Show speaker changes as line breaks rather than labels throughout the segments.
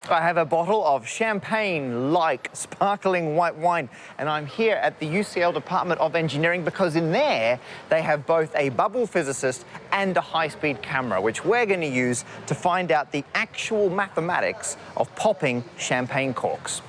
I have a bottle of champagne-like sparkling white wine, and I'm here at the UCL Department of Engineering because in there they have both a bubble physicist and a high-speed camera, which we're going to use to find out the actual mathematics of popping champagne corks.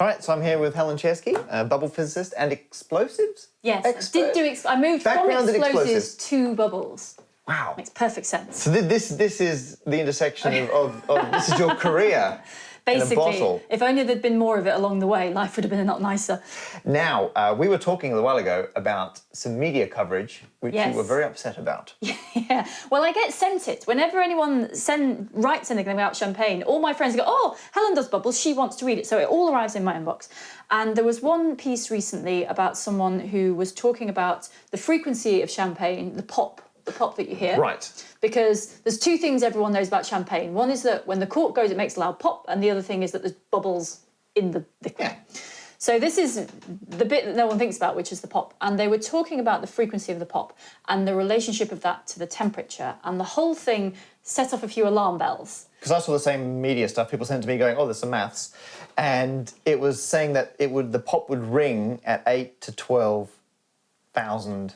All right, so I'm here with Helen Czerski, a bubble physicist and explosives.
Yes,
expert?
I moved
Background
from
in
explosives to bubbles.
Wow.
Makes perfect sense.
So this is the intersection of this is your career.
Basically,
in a bottle.
if only there'd been more of it along the way, life would have been a lot nicer.
Now, we were talking a little while ago about some media coverage, which you were very upset about.
Yeah, well, I get sent it. Whenever anyone writes anything about champagne, all my friends go, oh, Helen does bubbles, she wants to read it. So it all arrives in my inbox. And there was one piece recently about someone who was talking about the frequency of champagne, the pop that you hear.
Right.
Because there's two things everyone knows about champagne. One is that when the cork goes, it makes a loud pop, and the other thing is that there's bubbles in the liquid.
Yeah.
So this is the bit that no one thinks about, which is the pop. And they were talking about the frequency of the pop and the relationship of that to the temperature. And the whole thing set off a few alarm bells.
Because I saw the same media stuff, people sent to me going, oh, there's some maths. And it was saying that the pop would ring at 8 to 12,000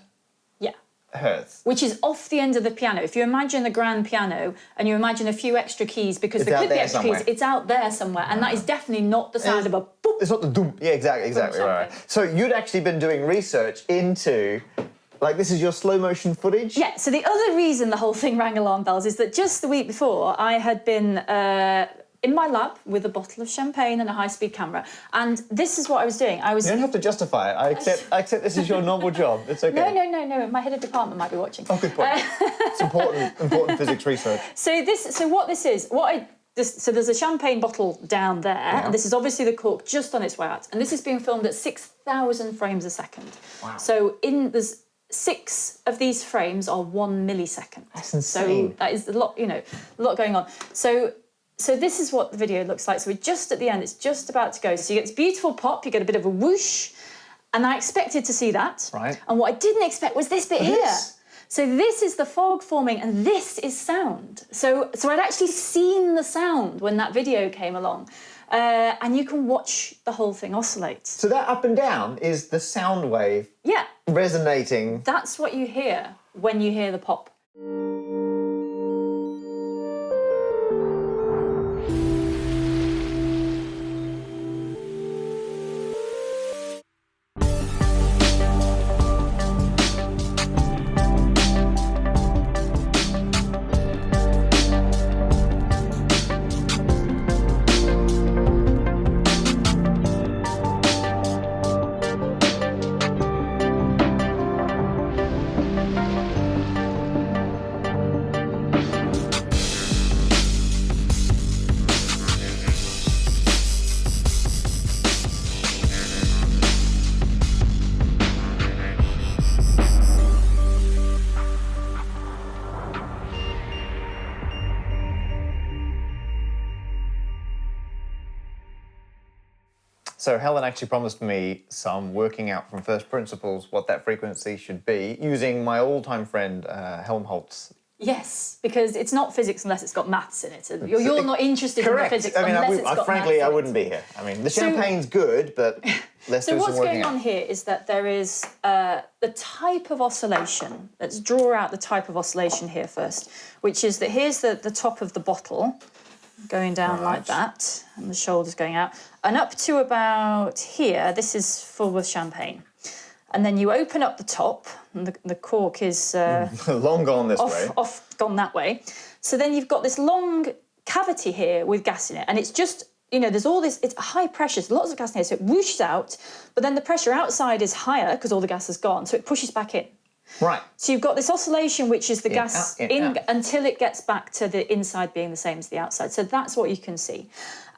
hertz.
Which is off the end of the piano. If you imagine a grand piano and you imagine a few extra keys, because there could be extra keys, it's out there somewhere, and that is definitely not the sound of a boop.
It's not the doom. Yeah, exactly right. So you'd actually been doing research into, like, this is your slow motion footage?
Yeah, so the other reason the whole thing rang alarm bells is that just the week before I had been in my lab with a bottle of champagne and a high-speed camera, and this is what I was doing. You
don't have to justify it. I accept this is your normal job. It's okay.
No. My head of department might be watching.
Oh, good point. It's important physics research.
So there's a champagne bottle down there, and this is obviously the cork just on its way out, and this is being filmed at 6,000 frames a second. Wow. So there's 6 of these frames are 1 millisecond.
That's insane.
So that is a lot going on. So this is what the video looks like. So we're just at the end, it's just about to go. So you get this beautiful pop, you get a bit of a whoosh, and I expected to see that.
Right.
And what I didn't expect was this bit here. So this is the fog forming, and this is sound. So I'd actually seen the sound when that video came along. And you can watch the whole thing oscillate.
So that up and down is the sound wave resonating.
That's what you hear when you hear the pop.
So Helen actually promised me some working out from first principles what that frequency should be, using my all-time friend Helmholtz.
Yes, because it's not physics unless it's got maths in it. You're not interested in the physics unless it's got
frankly,
maths
I wouldn't be here. I mean, the champagne's good, but let's do some working out. So
what's going on here is that there is the type of oscillation. Let's draw out the type of oscillation here first, which is that here's the top of the bottle, going down like that, and the shoulders going out. And up to about here, this is full with champagne. And then you open up the top, and the cork is...
long gone this way.
Gone that way. So then you've got this long cavity here with gas in it, and it's just, there's all this, it's high pressure, so lots of gas in here, so it whooshes out, but then the pressure outside is higher because all the gas is gone, so it pushes back in.
Right.
So you've got this oscillation, which is the gas
out.
Until it gets back to the inside being the same as the outside. So that's what you can see,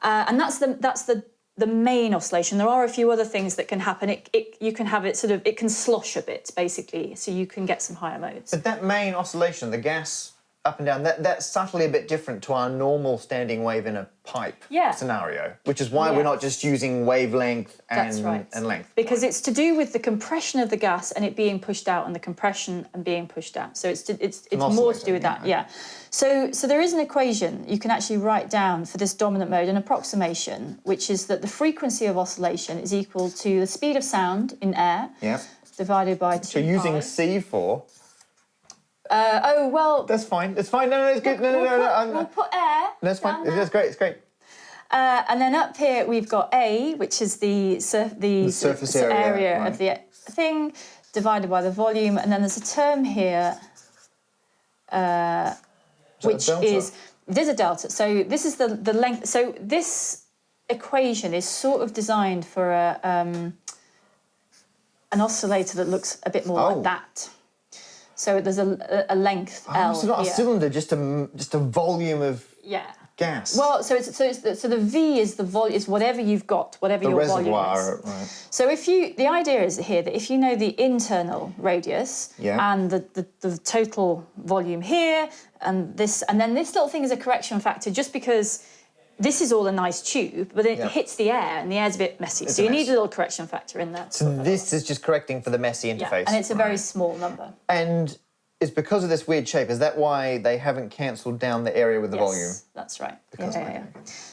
and that's the main oscillation. There are a few other things that can happen. You can have it it can slosh a bit basically, so you can get some higher modes.
But that main oscillation, the gas up and down. That's subtly a bit different to our normal standing wave in a pipe scenario, which is why we're not just using wavelength and, and length.
Because it's to do with the compression of the gas and it being pushed out and the compression and being pushed out. So it's more to do with that, So there is an equation you can actually write down for this dominant mode, an approximation, which is that the frequency of oscillation is equal to the speed of sound in air divided by 2
So using C for...
oh, well...
That's fine. It's fine. No, it's good.
We'll put air.
That's fine. That's great. It's great.
And then up here we've got A, which is the surface area of the thing, divided by the volume. And then there's a term here, which is... There's a delta. So this is the length. So this equation is sort of designed for an oscillator that looks a bit more like that. So there's a length L.
So not a cylinder, just a volume of gas.
Well, so the V is the volume, is whatever you've got, whatever your
reservoir,
volume is.
Right.
So the idea is here that if you know the internal radius and the total volume here and then this little thing is a correction factor, just because this is all a nice tube, but it hits the air and the air's a bit messy. So you need a little correction factor in there.
So this is just correcting for the messy interface.
And it's a very small number.
And it's because of this weird shape. Is that why they haven't cancelled down the area with the volume?
That's right.
Okay.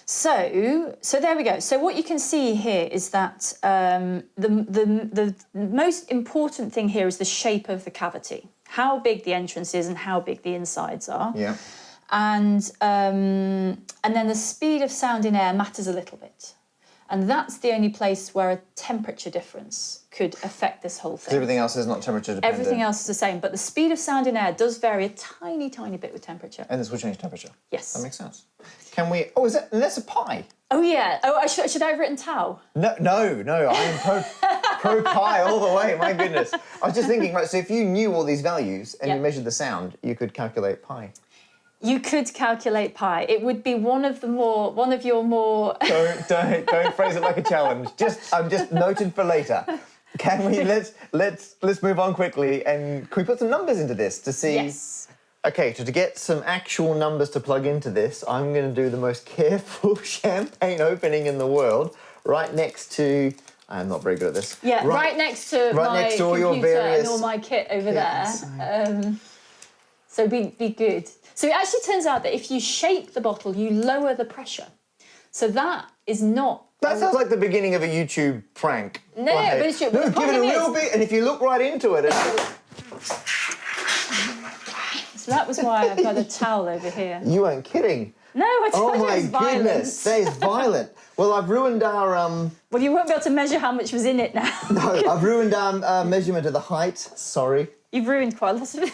So there we go. So what you can see here is that the most important thing here is the shape of the cavity, how big the entrance is and how big the insides are.
Yeah.
And then the speed of sound in air matters a little bit. And that's the only place where a temperature difference could affect this whole thing.
Everything else is not temperature dependent.
Everything else is the same, but the speed of sound in air does vary a tiny, tiny bit with temperature.
And this will change temperature?
Yes.
That makes sense. Can we... Oh, is that... And that's a pi.
Oh, yeah. Oh, should I have written tau?
No, I am pro pi all the way, my goodness. I was just thinking, right, so if you knew all these values and you measured the sound, you could calculate pi.
You could calculate pi. It would be one of your more...
Don't phrase it like a challenge. I'm just noted for later. Can we let's move on quickly and can we put some numbers into this to see?
Yes.
Okay, so to get some actual numbers to plug into this, I'm going to do the most careful champagne opening in the world, right next to... I'm not very good at this.
Yeah, right next to my
next to all
computer
your various
and all my kit over there. So be good. So it actually turns out that if you shake the bottle, you lower the pressure. So that is not...
That sounds like the beginning of a YouTube prank.
No, but it's true.
No, give it a real bit, and if you look right into it...
So that was why I've got a towel over here.
You weren't kidding.
No, I told you it's violent.
Oh my goodness, that is violent. Well, I've ruined our...
Well, you won't be able to measure how much was in it now.
No, I've ruined our measurement of the height. Sorry.
You've ruined quite a lot of it.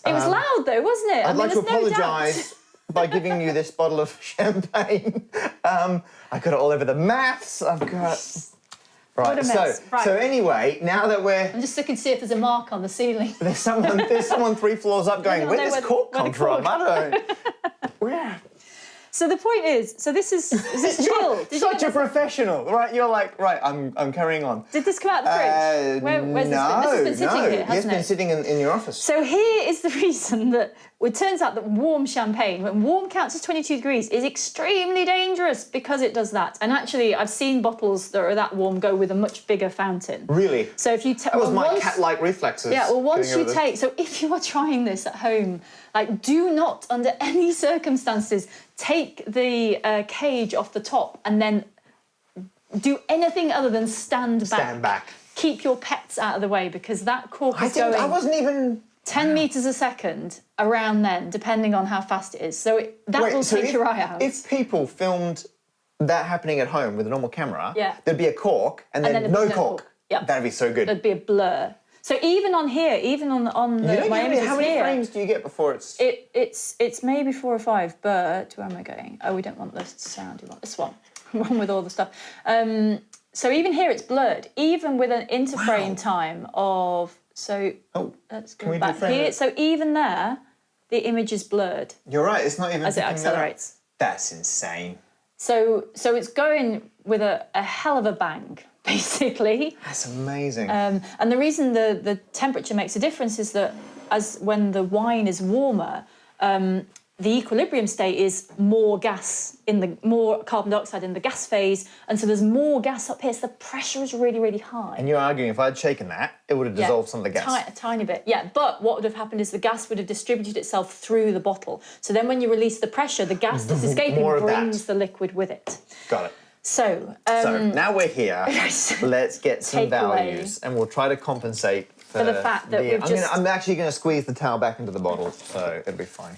It was loud though, wasn't it?
I'd like to apologise by giving you this bottle of champagne. I got it all over the maths. I've got... Right,
what a mess.
So anyway, now that we're...
I'm just looking to see if there's a mark on the ceiling.
There's someone 3 floors up going, where does cork come from? I don't know. Where?
So the point is this is this chill?
Such a professional, right? You're like, right, I'm carrying on.
Did this come out of the fridge? Where's this been sitting here, hasn't it?
It's been sitting in your office.
So here is the reason that it turns out that warm champagne, when warm counts as 22 degrees, is extremely dangerous because it does that. And actually, I've seen bottles that are that warm go with a much bigger fountain.
Really?
So if you...
That was my cat-like reflexes.
Yeah, well, once you take... So if you are trying this at home, like, do not, under any circumstances, take the cage off the top and then do anything other than stand back.
Stand back.
Keep your pets out of the way because that cork is going...
I wasn't even...
10 metres a second around then, depending on how fast it is. So that will take your eye out.
If people filmed that happening at home with a normal camera, there'd be a cork and then no cork.
Yep.
That'd be so good.
There'd be a blur. So even on here, even on my images
how many frames do you get before it's...
It's maybe 4 or 5, but where am I going? Oh, we don't want this sound, we want this one. One with all the stuff. So even here it's blurred, even with an interframe time of... So let's go back here. So even there, the image is blurred.
You're right, it's not even...
As it accelerates.
That's insane.
So it's going with a hell of a bang. basically.
That's amazing.
And the reason the temperature makes a difference is that as when the wine is warmer, the equilibrium state is more gas more carbon dioxide in the gas phase, and so there's more gas up here, so the pressure is really, really high.
And you're arguing if I'd shaken that, it would have dissolved some of the gas.
A tiny bit, yeah. But what would have happened is the gas would have distributed itself through the bottle. So then when you release the pressure, the gas that's escaping brings the liquid with it.
Got it.
So,
so now we're here. Let's get some values, and we'll try to compensate for
the fact that
I'm actually going to squeeze the towel back into the bottle, so it'll be fine.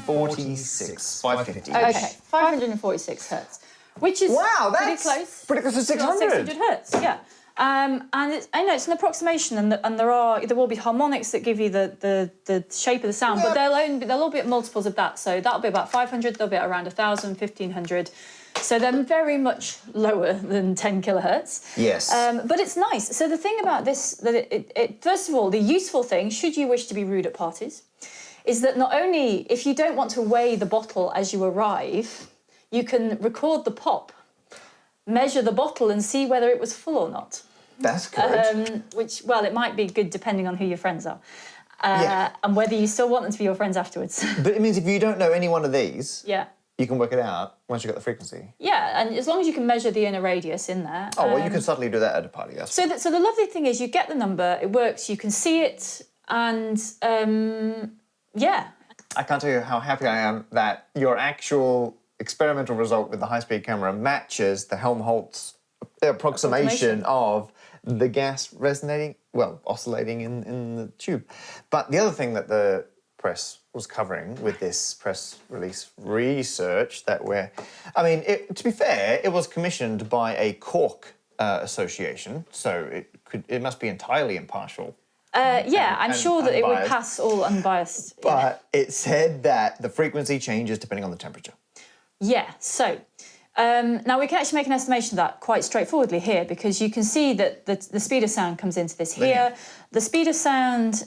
546, 550.
Okay, 546 hertz, which is pretty close.
Pretty close to 600.
600 hertz, yeah. And I know it's an approximation, and there will be harmonics that give you the shape of the sound, but they'll all be at multiples of that. So that'll be about 500. They'll be at around 1,000, 1,500. So they're very much lower than 10 kilohertz.
Yes.
But it's nice. So the thing about this, that it first of all, the useful thing, should you wish to be rude at parties, is that not only if you don't want to weigh the bottle as you arrive, you can record the pop, measure the bottle, and see whether it was full or not.
That's good.
Which, well, it might be good depending on who your friends are. And whether you still want them to be your friends afterwards.
But it means if you don't know any one of these,
yeah,
you can work it out once you've got the frequency.
Yeah, and as long as you can measure the inner radius in there.
Oh, well, you can subtly do that at a party, yes.
So the lovely thing is you get the number, it works, you can see it, and yeah.
I can't tell you how happy I am that your actual experimental result with the high-speed camera matches the Helmholtz approximation of the gas resonating, well, oscillating in the tube. But the other thing that the press was covering with this press release research that to be fair, it was commissioned by a Cork association, so it must be entirely impartial.
I'm sure that
unbiased.
it would pass all unbiased.
But it said that the frequency changes depending on the temperature.
Yeah, so now we can actually make an estimation of that quite straightforwardly here, because you can see that the speed of sound comes into this here. The speed of sound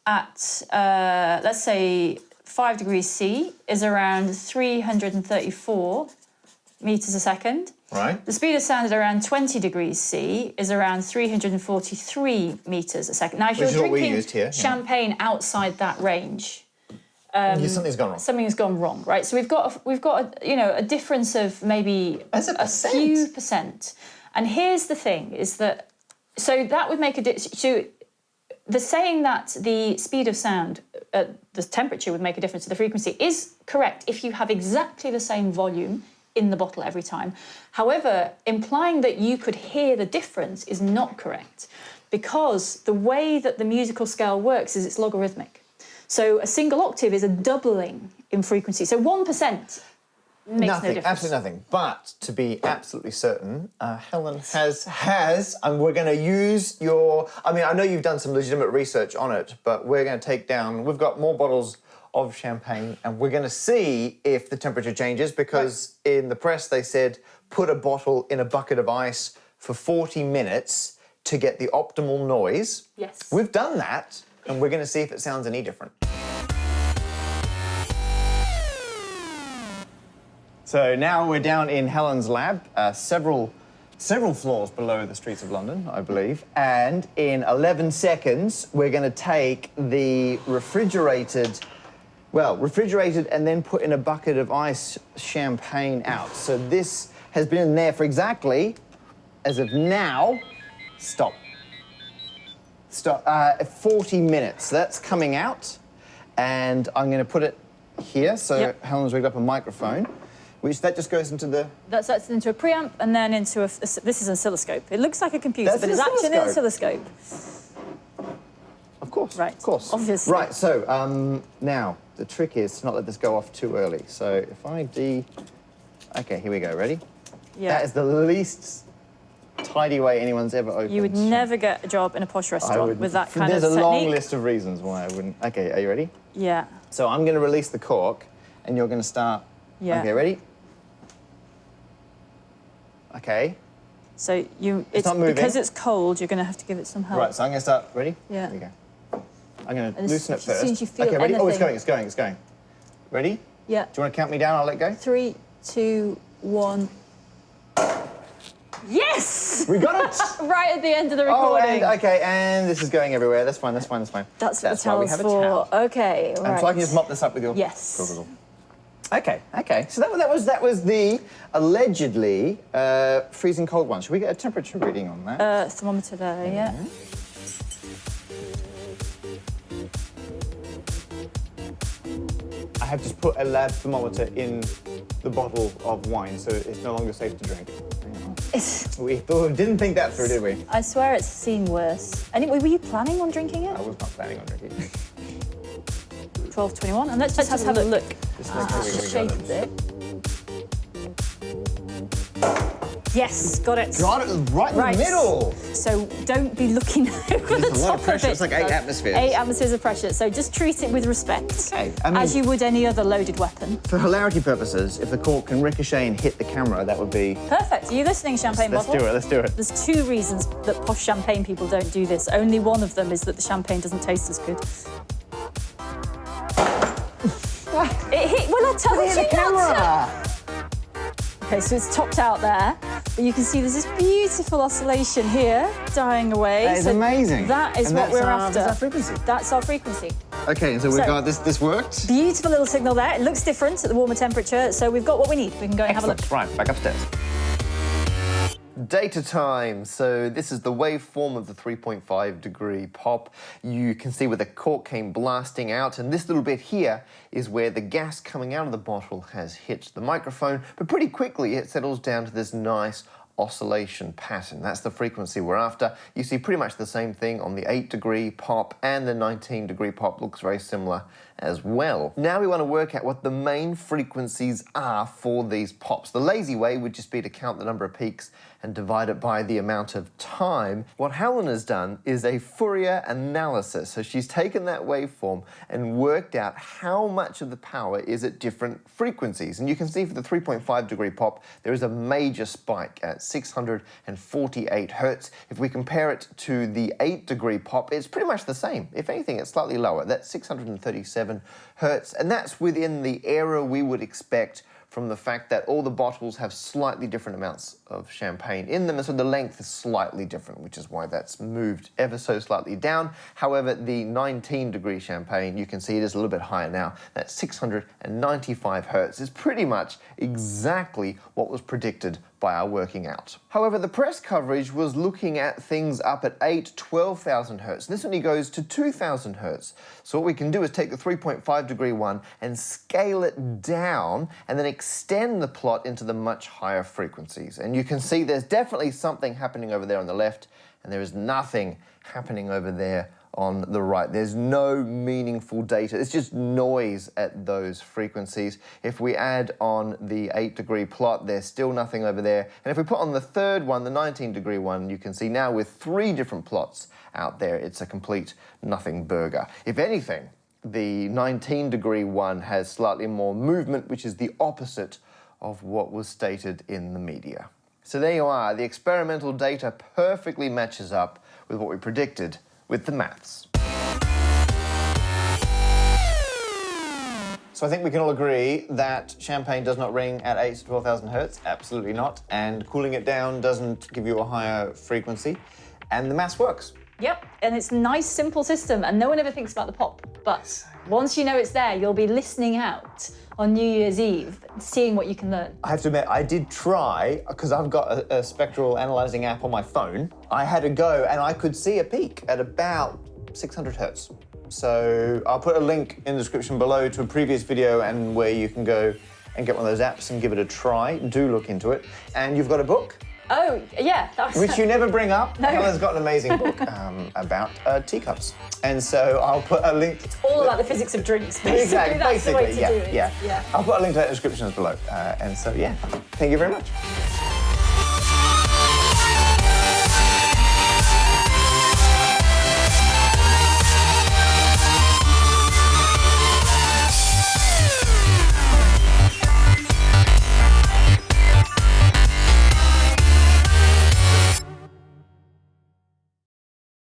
at, let's say, 5 degrees C is around 334 meters a second.
Right.
The speed of sound at around 20 degrees C is around 343 meters a second. Now, if you're drinking champagne outside that range,
something's gone wrong.
Something has gone wrong, right? So we've got a difference of maybe a few percent. And here's the thing: is that so that would make a difference. So the saying that the speed of sound, the temperature would make a difference to the frequency is correct if you have exactly the same volume in the bottle every time. However, implying that you could hear the difference is not correct, because the way that the musical scale works is it's logarithmic. So a single octave is a doubling in frequency. So 1% makes no difference.
Absolutely nothing. But to be absolutely certain, Helen has, and we're going to use your... I mean, I know you've done some legitimate research on it, but we're going to take down... We've got more bottles of champagne, and we're going to see if the temperature changes, because in the press they said put a bottle in a bucket of ice for 40 minutes to get the optimal noise.
Yes.
We've done that, and we're going to see if it sounds any different. So now we're down in Helen's lab, several floors below the streets of London, I believe, and in 11 seconds we're going to take the refrigerated and then put in a bucket of ice champagne out. So this has been in there for exactly, as of now, 40 minutes. So that's coming out, and I'm going to put it here. So Helen's rigged up a microphone, which that just goes into the...
That's into a preamp and then into this is an oscilloscope. It looks like a computer, but it's actually an oscilloscope.
Of course.
Right.
Of course.
Obviously.
Right, so now the trick is to not let this go off too early. So if I Okay, here we go. Ready?
Yeah.
That is the least tidy way anyone's ever opened.
You would never get a job in a posh restaurant with that kind of
technique.
technique.
There's a long list of reasons why I wouldn't. Okay, are you ready?
Yeah.
So I'm going to release the cork, and you're going to start.
Yeah.
Okay, ready? Okay.
So it's
not moving.
because it's cold, you're going to have to give it some help.
Right, so I'm going to start. Ready?
Yeah.
Here we go. I'm going to
And
loosen it
as
first.
soon as you feel
okay, ready? Oh, it's
anything-
going, it's going. Ready?
Yeah.
Do you want to count me down? I'll let go.
3, 2, 1. Yes!
We got it!
Right at the end of the
Oh,
recording.
and this is going everywhere. That's fine, that's fine, that's fine.
That's what the
why we
towel's
have a
for.
towel.
Okay, right.
So I can just mop this up with your...
Yes.
Cool. Okay. So that was the allegedly freezing cold one. Should we get a temperature reading on that?
Thermometer there, yeah.
I have just put a lab thermometer in the bottle of wine, so it's no longer safe to drink. We didn't think that through, did we?
I swear it's seen worse. Anyway, were you planning on drinking it?
I was not planning on drinking.
12:21, and let's just have a look
Just
at
make sure
the
we
shape
got
of it. Yes, got it.
Got it right in the middle.
So don't be looking over the
It's a lot
top
of pressure.
it.
It's like 8 atmospheres.
8 atmospheres of pressure. So just treat it with respect,
Okay, I mean-
as you would any other loaded weapon.
For hilarity purposes, if the cork can ricochet and hit the camera, that would be...
Perfect. Are you listening, champagne
Let's
bottle?
do it.
There's 2 reasons that posh champagne people don't do this. Only one of them is that the champagne doesn't taste as good. It hit. Well, I told you
Hit the
not
camera!
to. Okay, so it's topped out there, but you can see there's this beautiful oscillation here, dying away.
That is
So
amazing.
That is
And
what
that's
we're
our-
after.
that's our frequency.
That's our frequency.
Okay, so we've
So-
got this worked.
Beautiful little signal there. It looks different at the warmer temperature, so we've got what we need. We can go and have a look.
Excellent. Right, back upstairs.
Data time. So this is the waveform of the 3.5 degree pop. You can see where the cork came blasting out, and this little bit here is where the gas coming out of the bottle has hit the microphone, but pretty quickly it settles down to this nice oscillation pattern. That's the frequency we're after. You see pretty much the same thing on the 8 degree pop, and the 19 degree pop looks very similar as well. Now we want to work out what the main frequencies are for these pops. The lazy way would just be to count the number of peaks and divide it by the amount of time. What Helen has done is a Fourier analysis. So she's taken that waveform and worked out how much of the power is at different frequencies. And you can see for the 3.5 degree pop, there is a major spike at 648 hertz. If we compare it to the 8 degree pop, it's pretty much the same. If anything, it's slightly lower. That's 637 hertz. And that's within the error we would expect from the fact that all the bottles have slightly different amounts of champagne in them, and so the length is slightly different, which is why that's moved ever so slightly down. However, the 19 degree champagne, you can see it is a little bit higher now. That's 695 hertz. It's pretty much exactly what was predicted by our working out. However, the press coverage was looking at things up at 12,000 hertz. This only goes to 2,000 hertz. So what we can do is take the 3.5 degree one and scale it down, and then extend the plot into the much higher frequencies. And you can see there's definitely something happening over there on the left, and there is nothing happening over there on the right. There's no meaningful data. It's just noise at those frequencies. If we add on the 8 degree plot, there's still nothing over there. And if we put on the third one, the 19 degree one, you can see now with 3 different plots out there, it's a complete nothing burger. If anything, the 19 degree one has slightly more movement, which is the opposite of what was stated in the media. So there you are. The experimental data perfectly matches up with what we predicted with the maths.
So I think we can all agree that champagne does not ring at 8 to 12,000 hertz. Absolutely not. And cooling it down doesn't give you a higher frequency. And the maths works.
Yep, and it's a nice, simple system, and no one ever thinks about the pop. But once you know it's there, you'll be listening out on New Year's Eve, seeing what you can learn.
I have to admit, I did try, because I've got a spectral analyzing app on my phone. I had a go, and I could see a peak at about 600 hertz. So I'll put a link in the description below to a previous video and where you can go and get one of those apps and give it a try. Do look into it. And you've got a book,
Oh, yeah. That's
which you never bring up.
No.
Helen's got an amazing book about teacups. And so I'll put a link.
all about the physics of drinks, basically.
Exactly,
That's the way
basically,
to do it.
yeah. I'll put a link to that in the description below. And so, yeah, thank you very much.